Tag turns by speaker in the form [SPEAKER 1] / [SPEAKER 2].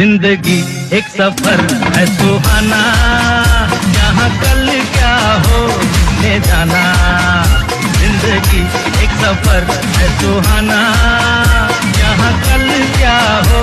[SPEAKER 1] जिंदगी एक सफर है सुहाना, यहाँ कल क्या हो ले जाना। जिंदगी एक सफर है सुहाना, यहाँ कल क्या हो